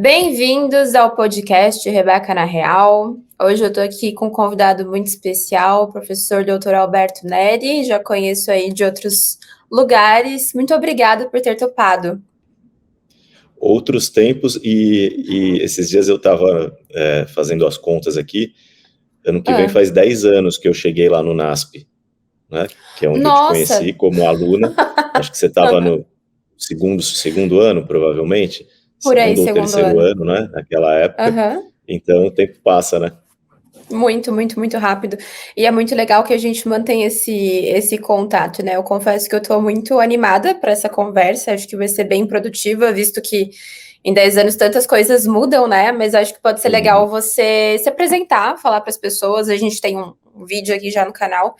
Bem-vindos ao podcast Rebeca na Real. Hoje eu estou aqui com um convidado muito especial, o professor Dr. Alberto Neri. Já conheço aí de outros lugares. Muito obrigada por ter topado. Outros tempos, e esses dias eu estava fazendo as contas aqui. Ano que vem faz 10 anos que eu cheguei lá no NASP, né? Que é onde eu te conheci como aluna. Acho que você estava no segundo ano, provavelmente. Por aí, segundo ou terceiro ano, né? Naquela época. Então o tempo passa, né? Muito, muito, muito rápido. E é muito legal que a gente mantém esse contato, né? Eu confesso que eu estou muito animada para essa conversa. Acho que vai ser bem produtiva, visto que em 10 anos tantas coisas mudam, né? Mas acho que pode ser legal você se apresentar, falar para as pessoas. A gente tem um vídeo aqui já no canal.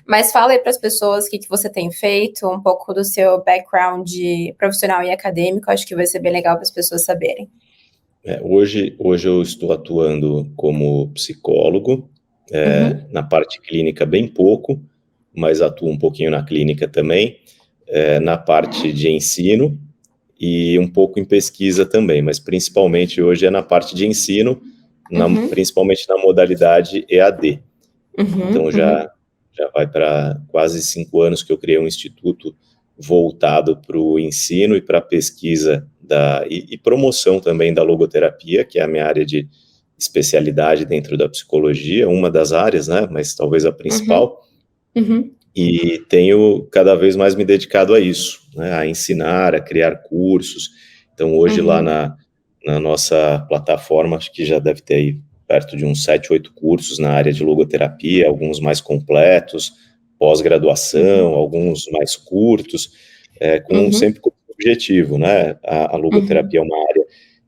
Mas fala aí para as pessoas o que você tem feito, um pouco do seu background profissional e acadêmico. Acho que vai ser bem legal para as pessoas saberem. Hoje eu estou atuando como psicólogo, na parte clínica bem pouco, mas atuo um pouquinho na clínica também, na parte de ensino e um pouco em pesquisa também, mas principalmente hoje é na parte de ensino, principalmente na modalidade EAD. Então já vai para quase 5 anos que eu criei um instituto voltado para o ensino e para a pesquisa e promoção também da logoterapia, que é a minha área de especialidade dentro da psicologia, uma das áreas, né, mas talvez a principal. E tenho cada vez mais me dedicado a isso, né, a ensinar, a criar cursos. Então hoje lá na nossa plataforma, acho que já deve ter aí perto de uns 7, 8 cursos na área de logoterapia, alguns mais completos, pós-graduação, alguns mais curtos, sempre com objetivo, né? A logoterapia é uma área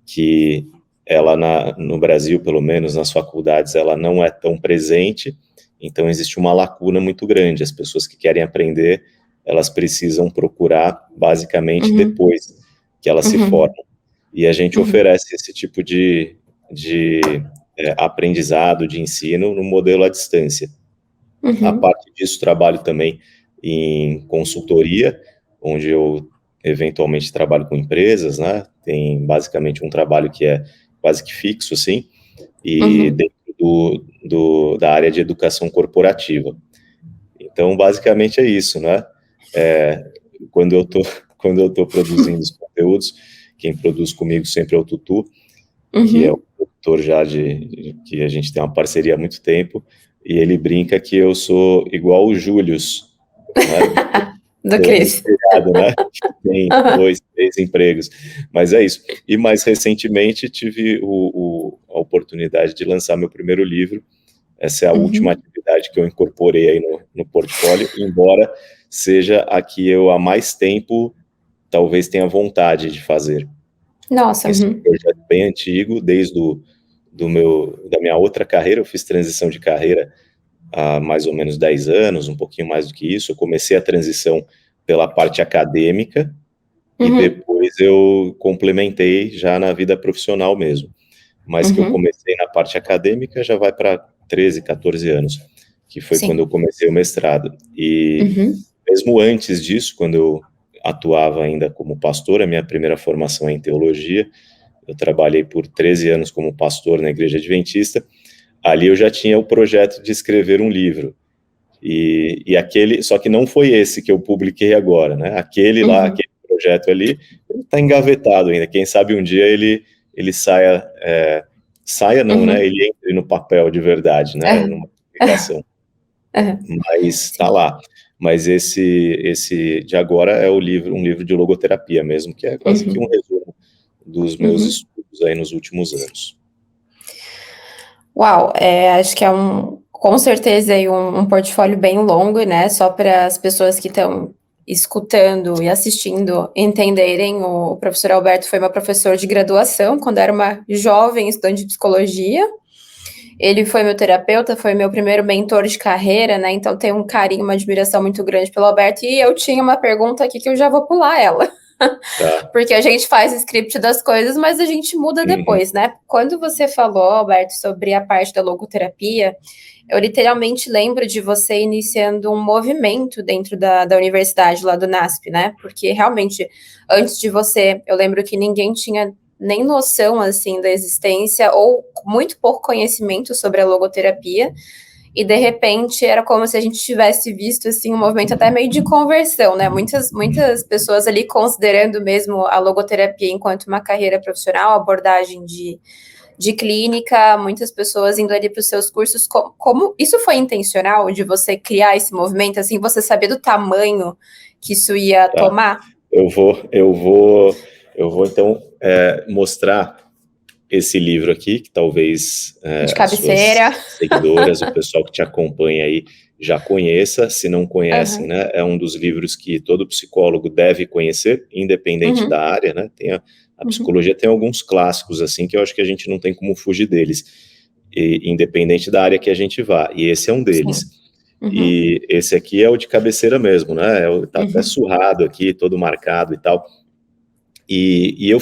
que ela no Brasil, pelo menos nas faculdades, ela não é tão presente, então existe uma lacuna muito grande. As pessoas que querem aprender, elas precisam procurar basicamente depois que elas se formam. E a gente oferece esse tipo de aprendizado, de ensino no modelo à distância. A parte disso, trabalho também em consultoria, onde eu eventualmente trabalho com empresas, né? Tem basicamente um trabalho que é quase que fixo, assim, e dentro da área de educação corporativa. Então, basicamente é isso, né? Quando eu tô produzindo os conteúdos, quem produz comigo sempre é o Tutu, que é o produtor já que a gente tem uma parceria há muito tempo, e ele brinca que eu sou igual o Július, né? Do Cris. Né? Tem 2, 3 empregos, mas é isso. E mais recentemente tive a oportunidade de lançar meu primeiro livro. Essa é a última atividade que eu incorporei aí no portfólio, embora seja a que eu há mais tempo talvez tenha vontade de fazer. Nossa. Esse é um projeto bem antigo, desde da minha outra carreira. Eu fiz transição de carreira há mais ou menos 10 anos, um pouquinho mais do que isso. Eu comecei a transição pela parte acadêmica e depois eu complementei já na vida profissional mesmo. Mas que eu comecei na parte acadêmica já vai para 13, 14 anos, que foi quando eu comecei o mestrado. E mesmo antes disso, quando eu atuava ainda como pastor, a minha primeira formação é em teologia, eu trabalhei por 13 anos como pastor na Igreja Adventista. Ali eu já tinha o projeto de escrever um livro. E aquele, só que não foi esse que eu publiquei agora, né? Aquele projeto ali, ele está engavetado ainda. Quem sabe um dia ele saia não, né? Ele entre no papel de verdade, né? Numa publicação. Mas está lá. Mas esse de agora é um livro de logoterapia mesmo, que é quase que um resumo dos meus estudos aí nos últimos anos. Uau, acho que é com certeza aí um portfólio bem longo, né? Só para as pessoas que estão escutando e assistindo entenderem, o professor Alberto foi meu professor de graduação quando era uma jovem estudante de psicologia. Ele foi meu terapeuta, foi meu primeiro mentor de carreira, né? Então tenho um carinho, uma admiração muito grande pelo Alberto. E eu tinha uma pergunta aqui que eu já vou pular ela. Porque a gente faz script das coisas, mas a gente muda depois, né? Quando você falou, Alberto, sobre a parte da logoterapia, eu literalmente lembro de você iniciando um movimento dentro da universidade lá do NASP, né? Porque realmente, antes de você, eu lembro que ninguém tinha nem noção, assim, da existência ou muito pouco conhecimento sobre a logoterapia. E, de repente, era como se a gente tivesse visto, assim, um movimento até meio de conversão, né? Muitas pessoas ali considerando mesmo a logoterapia enquanto uma carreira profissional, abordagem de clínica, muitas pessoas indo ali para os seus cursos. Como isso foi intencional de você criar esse movimento, assim, você saber do tamanho que isso ia tomar? Eu vou então mostrar esse livro aqui, que talvez De as suas cabeceira. seguidoras, o pessoal que te acompanha aí já conheça. Se não conhecem, né, é um dos livros que todo psicólogo deve conhecer, independente da área, né? A psicologia tem alguns clássicos, assim, que eu acho que a gente não tem como fugir deles, independente da área que a gente vá, e esse é um deles. E esse aqui é o de cabeceira mesmo, né? Tá até surrado aqui, todo marcado e tal. E eu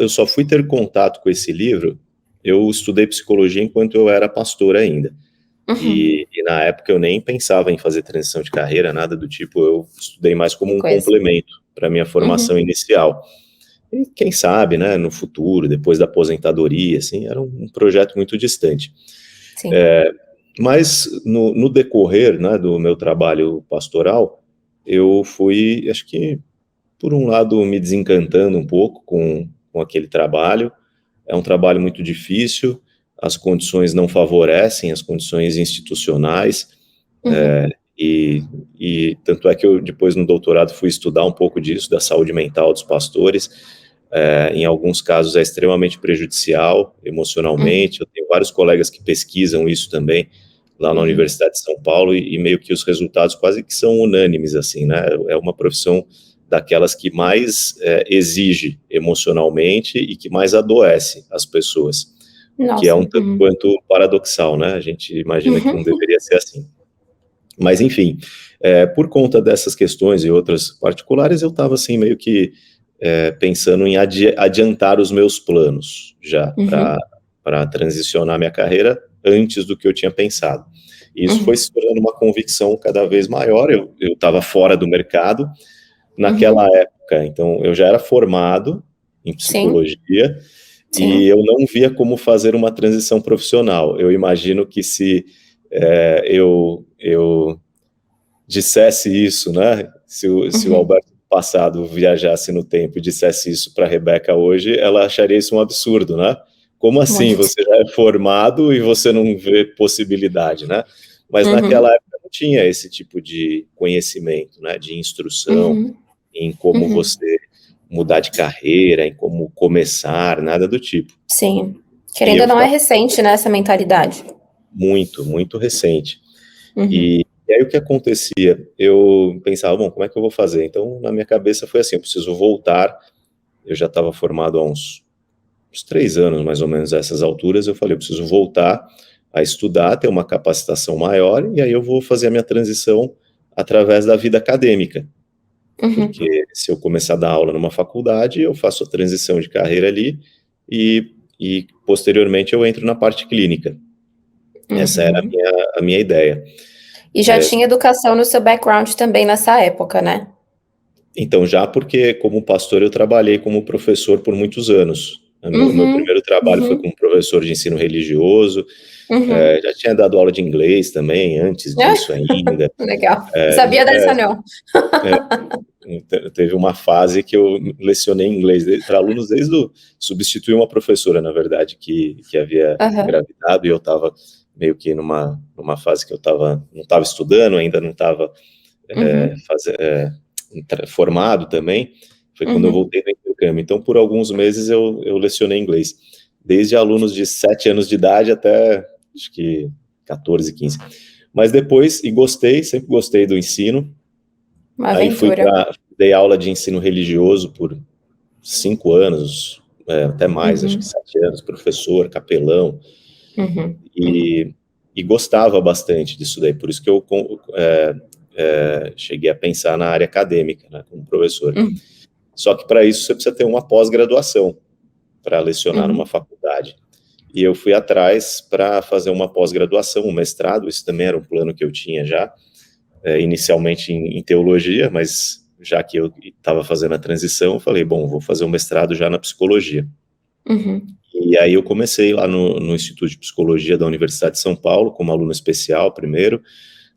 só fui ter contato com esse livro. Eu estudei psicologia enquanto eu era pastor ainda. E na época eu nem pensava em fazer transição de carreira, nada do tipo. Eu estudei mais como um complemento para minha formação inicial. E quem sabe, né, no futuro, depois da aposentadoria, assim, era um projeto muito distante. Mas no decorrer, né, do meu trabalho pastoral, eu fui, acho que, por um lado, me desencantando um pouco com aquele trabalho. É um trabalho muito difícil, as condições não favorecem, as condições institucionais, e tanto é que eu, depois, no doutorado, fui estudar um pouco disso, da saúde mental dos pastores. Em alguns casos é extremamente prejudicial emocionalmente. Eu tenho vários colegas que pesquisam isso também, lá na Universidade de São Paulo, e meio que os resultados quase que são unânimes, assim, né? É uma profissão daquelas que mais exige emocionalmente e que mais adoece as pessoas. Nossa. Que é um tanto quanto paradoxal, né? A gente imagina que não deveria ser assim. Mas, enfim, por conta dessas questões e outras particulares, eu estava assim meio que pensando em adiantar os meus planos já para transicionar minha carreira antes do que eu tinha pensado. E isso foi se tornando uma convicção cada vez maior. Eu estava fora do mercado naquela época, então eu já era formado em psicologia. E eu não via como fazer uma transição profissional. Eu imagino que se eu dissesse isso, né? Se o Alberto do passado viajasse no tempo e dissesse isso para a Rebeca hoje, ela acharia isso um absurdo, né? Como assim? Você já é formado e você não vê possibilidade, né? Mas naquela época não tinha esse tipo de conhecimento, né? De instrução em como você mudar de carreira, em como começar, nada do tipo. Sim. Que ainda não é recente, né, essa mentalidade. Muito, muito recente. E aí o que acontecia? Eu pensava, bom, como é que eu vou fazer? Então, na minha cabeça foi assim, eu preciso voltar. Eu já estava formado há uns 3 anos, mais ou menos, a essas alturas. Eu falei, eu preciso voltar a estudar, ter uma capacitação maior, e aí eu vou fazer a minha transição através da vida acadêmica. Porque se eu começar a dar aula numa faculdade, eu faço a transição de carreira ali e posteriormente eu entro na parte clínica. Essa era a minha ideia. E já tinha educação no seu background também nessa época, né? Então, já porque como pastor eu trabalhei como professor por muitos anos. O meu primeiro trabalho foi como professor de ensino religioso. Já tinha dado aula de inglês também, antes disso ainda. Legal. Sabia dessa não. Teve uma fase que eu lecionei inglês para alunos substituí uma professora, na verdade, que havia engravidado, e eu estava meio que numa fase que eu não estava estudando, ainda não estava formado também. Foi quando eu voltei do intercâmbio. Então, por alguns meses eu lecionei inglês, desde alunos de 7 anos de idade até, acho que 14, 15. Mas depois, sempre gostei do ensino. Aí dei aula de ensino religioso por 5 anos, até mais, acho que 7 anos, professor, capelão, e gostava bastante disso daí, por isso que eu cheguei a pensar na área acadêmica, né, como professor. Só que para isso você precisa ter uma pós-graduação para lecionar numa faculdade. E eu fui atrás para fazer uma pós-graduação, um mestrado. Isso também era um plano que eu tinha já, inicialmente em teologia, mas já que eu estava fazendo a transição, eu falei, bom, vou fazer um mestrado já na psicologia. Uhum. E aí eu comecei lá no Instituto de Psicologia da Universidade de São Paulo, como aluno especial primeiro,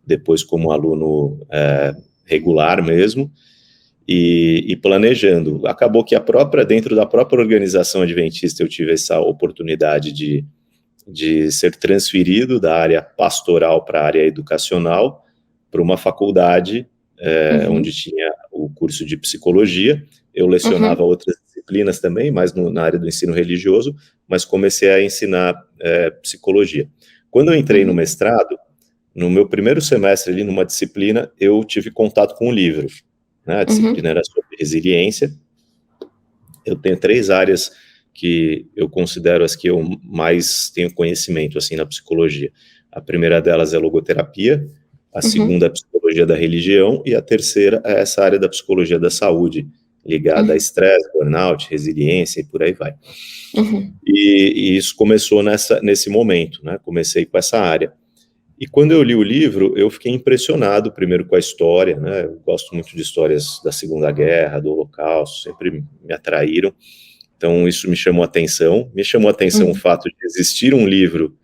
depois como aluno regular mesmo, e planejando. Acabou que dentro da própria organização adventista eu tive essa oportunidade de ser transferido da área pastoral para a área educacional, para uma faculdade onde tinha o curso de psicologia. Eu lecionava outras disciplinas também, mais na área do ensino religioso, mas comecei a ensinar psicologia. Quando eu entrei no mestrado, no meu primeiro semestre ali, numa disciplina, eu tive contato com um livro, né? A disciplina era sobre resiliência. Eu tenho 3 áreas que eu considero as que eu mais tenho conhecimento, assim, na psicologia. A primeira delas é logoterapia, a segunda é a psicologia da religião, e a terceira é essa área da psicologia da saúde, ligada a estresse, burnout, resiliência e por aí vai. E isso começou nesse momento, né? Comecei com essa área. E quando eu li o livro, eu fiquei impressionado, primeiro com a história, né? Eu gosto muito de histórias da Segunda Guerra, do Holocausto, sempre me atraíram. Então, isso me chamou a atenção. Me chamou a atenção o fato de existir um livro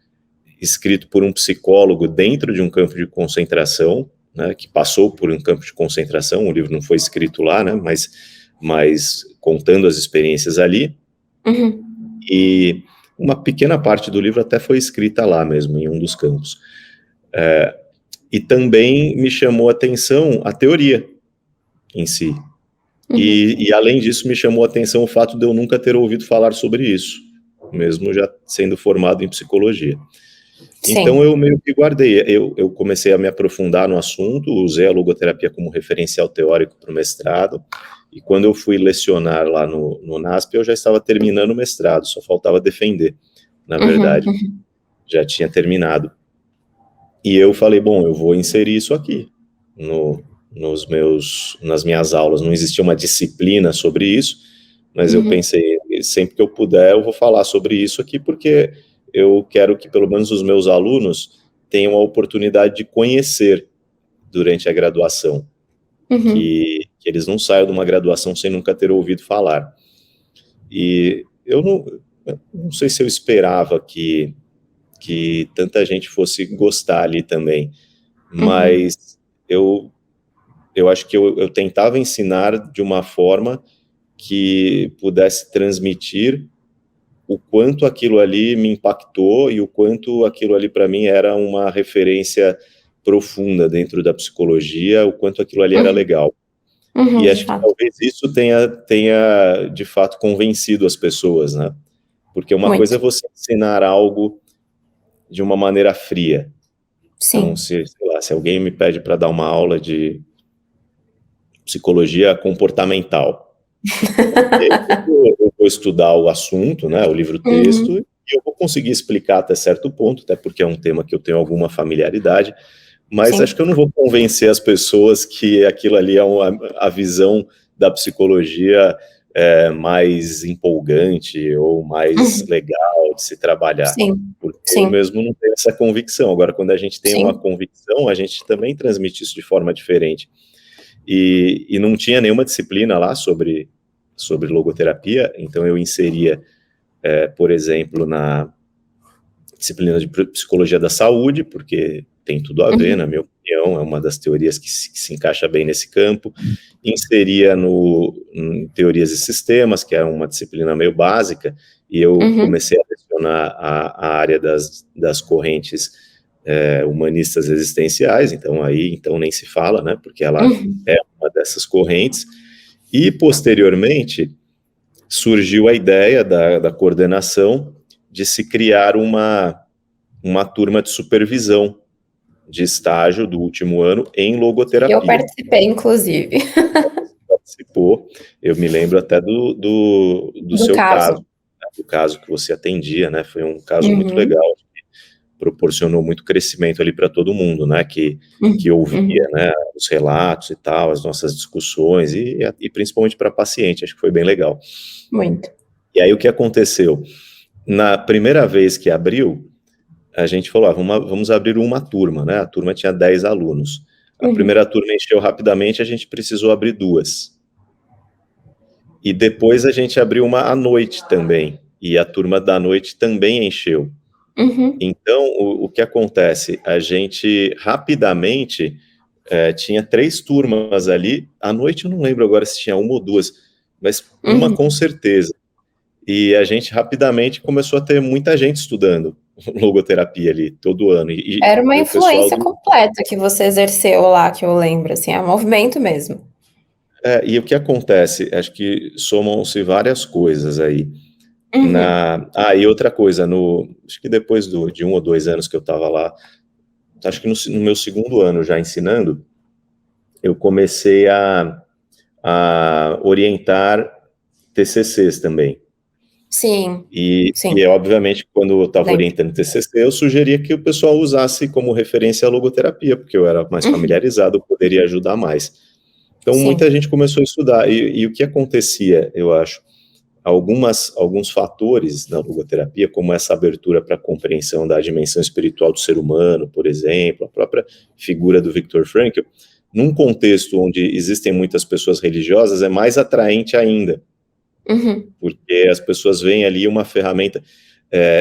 escrito por um psicólogo dentro de um campo de concentração, né? Que passou por um campo de concentração. O livro não foi escrito lá, né? Mas contando as experiências ali. E uma pequena parte do livro até foi escrita lá mesmo, em um dos campos. E também me chamou a atenção a teoria em si. E além disso, me chamou a atenção o fato de eu nunca ter ouvido falar sobre isso, mesmo já sendo formado em psicologia. Sim. Então eu meio que guardei, eu comecei a me aprofundar no assunto, usei a logoterapia como referencial teórico para o mestrado, e quando eu fui lecionar lá no NASP, eu já estava terminando o mestrado, só faltava defender, na verdade, já tinha terminado. E eu falei, bom, eu vou inserir isso aqui nas minhas aulas. Não existia uma disciplina sobre isso, mas eu pensei, sempre que eu puder, eu vou falar sobre isso aqui, porque eu quero que pelo menos os meus alunos tenham a oportunidade de conhecer durante a graduação, que eles não saiam de uma graduação sem nunca ter ouvido falar. E eu não sei se eu esperava que tanta gente fosse gostar ali também, mas eu acho que eu tentava ensinar de uma forma que pudesse transmitir o quanto aquilo ali me impactou e o quanto aquilo ali para mim era uma referência profunda dentro da psicologia, o quanto aquilo ali era legal. E acho que talvez isso tenha de fato convencido as pessoas, né? Porque uma coisa é você ensinar algo de uma maneira fria. Então, sei lá, se alguém me pede para dar uma aula de psicologia comportamental, eu vou estudar o assunto, né, o livro-texto, e eu vou conseguir explicar até certo ponto, até porque é um tema que eu tenho alguma familiaridade, mas acho que eu não vou convencer as pessoas que aquilo ali é a visão da psicologia mais empolgante ou mais legal de se trabalhar. Porque eu mesmo não tenho essa convicção. Agora, quando a gente tem uma convicção, a gente também transmite isso de forma diferente. E não tinha nenhuma disciplina lá sobre logoterapia, então eu inseria, por exemplo, na disciplina de psicologia da saúde, porque tem tudo a ver, na minha opinião, é uma das teorias que se encaixa bem nesse campo. Inseria em teorias e sistemas, que é uma disciplina meio básica, e eu comecei a lecionar a área das correntes humanistas existenciais, então nem se fala, né, porque ela é uma dessas correntes. E posteriormente surgiu a ideia da coordenação de se criar uma turma de supervisão de estágio do último ano em logoterapia. Eu participei, inclusive. Participou, eu me lembro até do seu caso, né, do caso que você atendia, né, foi um caso muito legal, que proporcionou muito crescimento ali para todo mundo, né, que ouvia, né, os relatos e tal, as nossas discussões, e principalmente para paciente, acho que foi bem legal. Muito. E aí o que aconteceu? Na primeira vez que abriu, a gente falou, vamos abrir uma turma, né? A turma tinha 10 alunos. A primeira turma encheu rapidamente, a gente precisou abrir 2. E depois a gente abriu uma à noite também. e a turma da noite também encheu. Uhum. Então, o que acontece? A gente rapidamente tinha 3 turmas ali. À noite eu não lembro agora se tinha uma ou duas, mas uma Uhum. com certeza. E a gente rapidamente começou a ter muita gente estudando logoterapia ali todo ano. Era uma E o pessoal influência do. completa que você exerceu lá, que eu lembro, assim, é um movimento mesmo. E o que acontece? Acho que somam-se várias coisas aí. Uhum. E outra coisa, acho que depois de 1 ou 2 anos que eu estava lá, acho que no meu segundo ano já ensinando, eu comecei a orientar TCCs também. Sim, sim, Obviamente, quando eu estava lembro. orientando TCC, eu sugeria que o pessoal usasse como referência a logoterapia, porque eu era mais Uhum. familiarizado, poderia ajudar mais. Então, muita Sim. gente começou a estudar. E o que acontecia, eu acho, alguns fatores na logoterapia, como essa abertura para a compreensão da dimensão espiritual do ser humano, por exemplo, a própria figura do Viktor Frankl, num contexto onde existem muitas pessoas religiosas, é mais atraente ainda, Uhum. porque as pessoas veem ali uma ferramenta.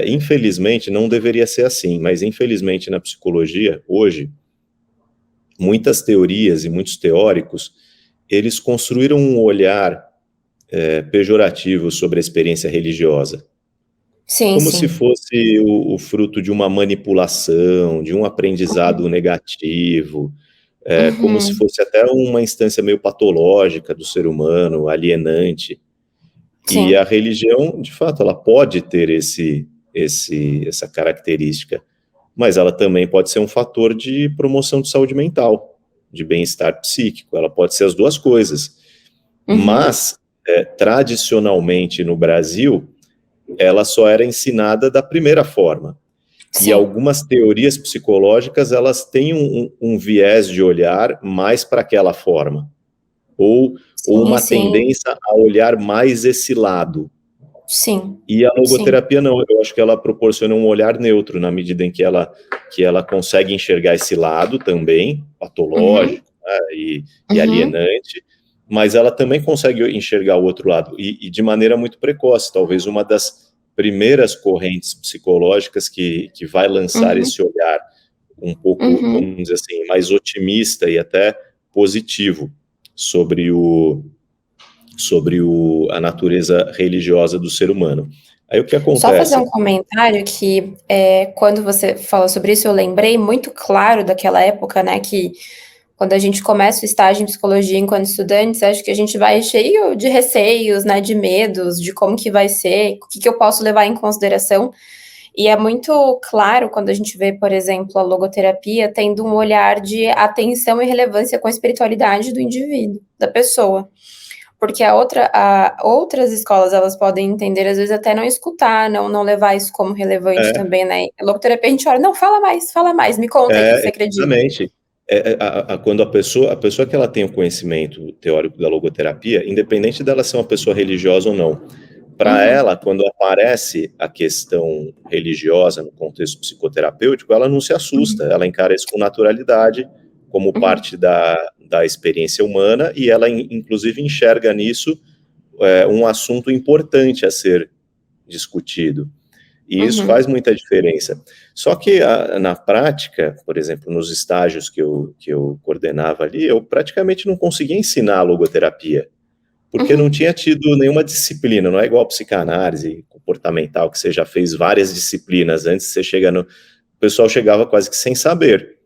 Infelizmente, não deveria ser assim, mas infelizmente na psicologia, hoje, muitas teorias e muitos teóricos, eles construíram um olhar pejorativo sobre a experiência religiosa, Sim, como se sim. fosse o fruto de uma manipulação, de um aprendizado Uhum. negativo, como se Uhum. fosse até uma instância meio patológica do ser humano, alienante. E a Sim. religião, de fato, ela pode ter essa característica, mas ela também pode ser um fator de promoção de saúde mental, de bem-estar psíquico, ela pode ser as duas coisas. Uhum. Mas, tradicionalmente no Brasil, ela só era ensinada da primeira forma. E Sim. algumas teorias psicológicas, elas têm um viés de olhar mais para aquela forma, ou, ou Sim, uma sim. tendência a olhar mais esse lado. Sim. E a Sim. logoterapia não, eu acho que ela proporciona um olhar neutro, na medida em que ela consegue enxergar esse lado também, Uhum. patológico, né, e Uhum. alienante, mas ela também consegue enxergar o outro lado, e de maneira muito precoce, talvez uma das primeiras correntes psicológicas que vai lançar Uhum. esse olhar um pouco, Uhum. vamos dizer assim, mais otimista e até positivo sobre a natureza religiosa do ser humano. Aí o que Só fazer um acontece? comentário que, quando você fala sobre isso, eu lembrei muito claro daquela época, né, que quando a gente começa o estágio em psicologia enquanto estudantes, acho que a gente vai cheio de receios, né, de medos, de como que vai ser, o que que eu posso levar em consideração. E é muito claro quando a gente vê, por exemplo, a logoterapia tendo um olhar de atenção e relevância com a espiritualidade do indivíduo, da pessoa. Porque outras escolas, elas podem entender, às vezes, até não escutar, não levar isso como relevante É, também, né. A logoterapia a gente olha: "Não, fala mais, me conta aí, o que que você acredita?". exatamente. Quando a pessoa que ela tem o conhecimento teórico da logoterapia, independente dela ser uma pessoa religiosa ou não, para Uhum, ela, quando aparece a questão religiosa no contexto psicoterapêutico, ela não se assusta, uhum, ela encara isso com naturalidade, como uhum, parte da experiência humana, e ela, inclusive, enxerga nisso um assunto importante a ser discutido. E isso faz uhum, muita diferença. Só que na prática, por exemplo, nos estágios que eu coordenava ali, eu praticamente não conseguia ensinar a logoterapia, porque não uhum. tinha tido nenhuma disciplina, não é igual a psicanálise comportamental, que você já fez várias disciplinas antes, você chega no. O pessoal chegava quase que sem saber.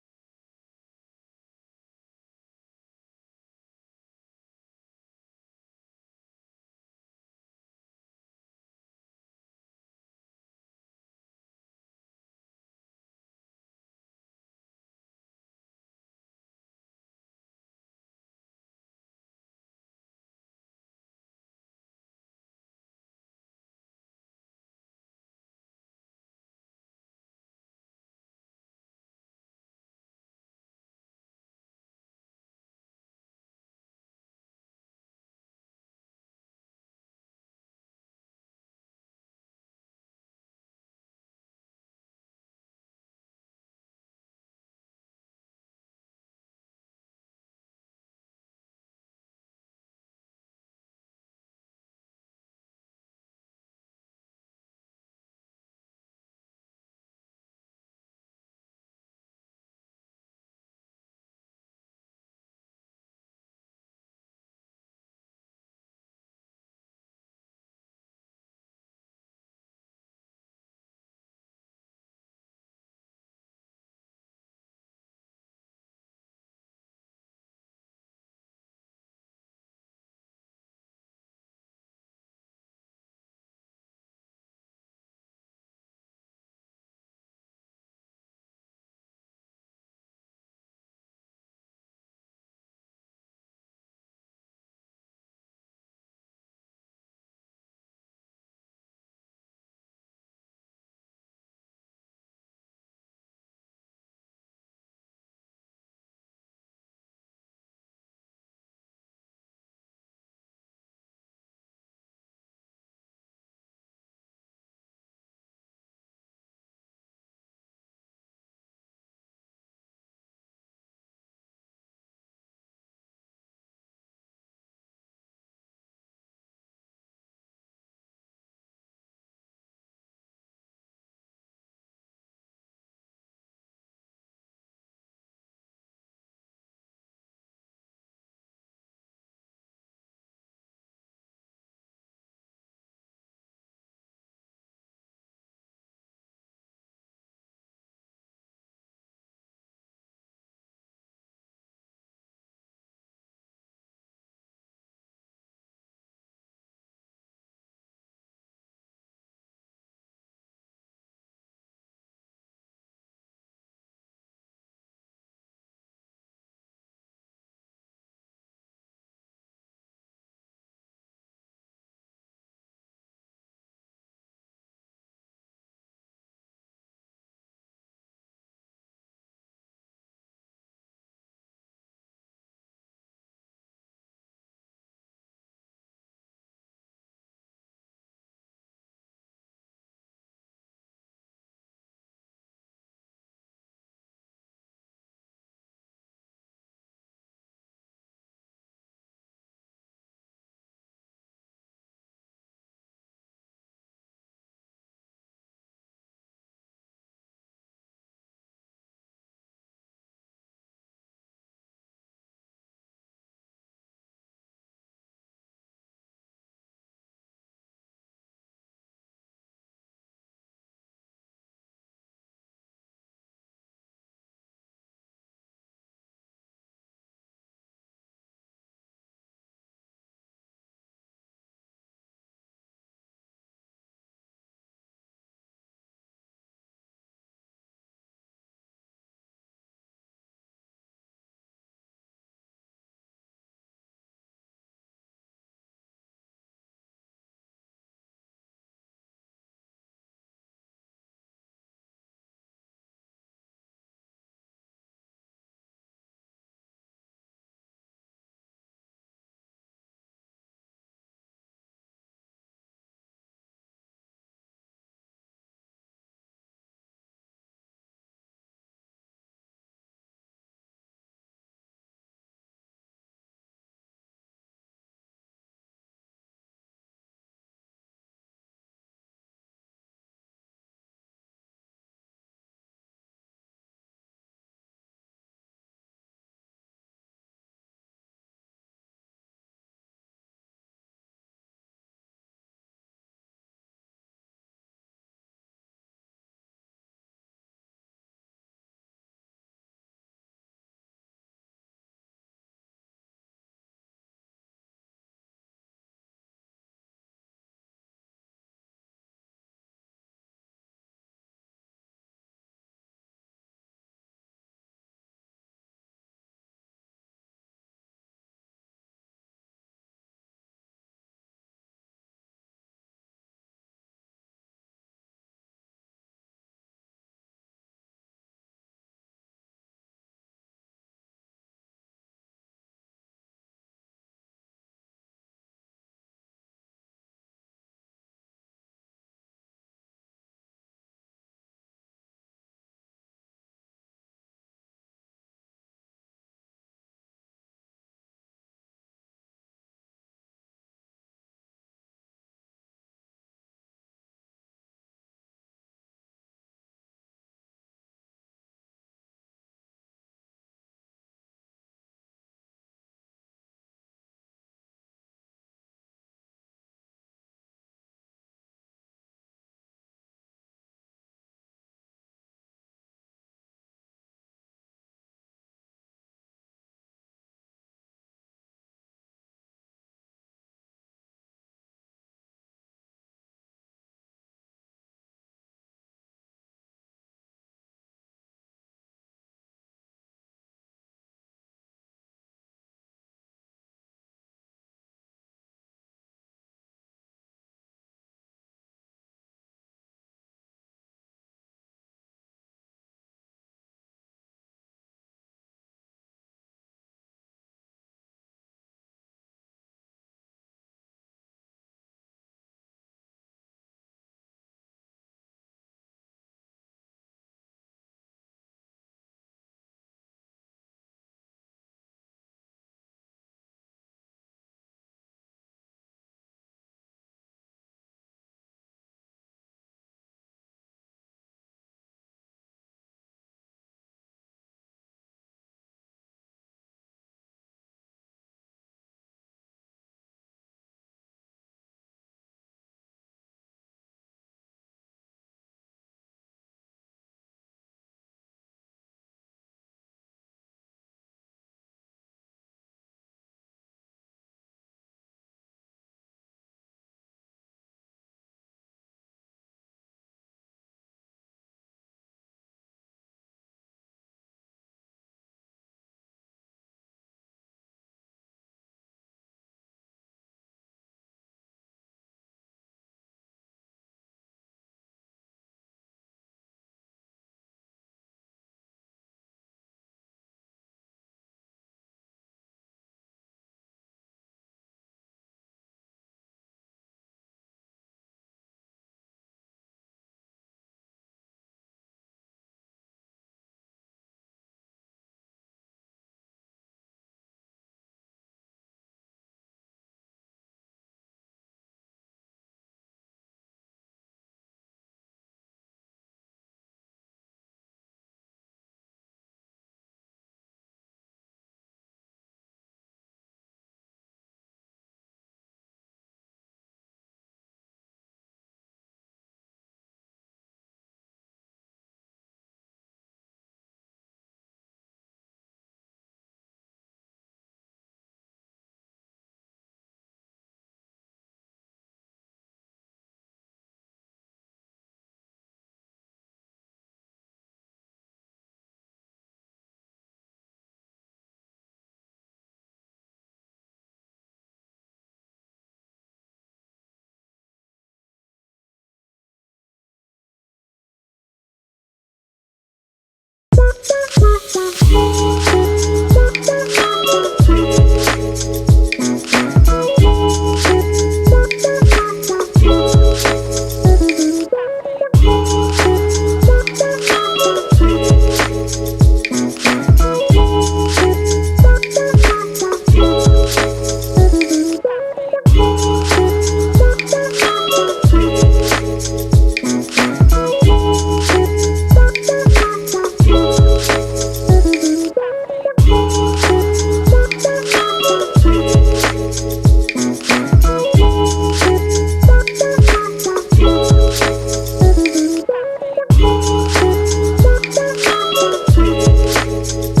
Obrigada.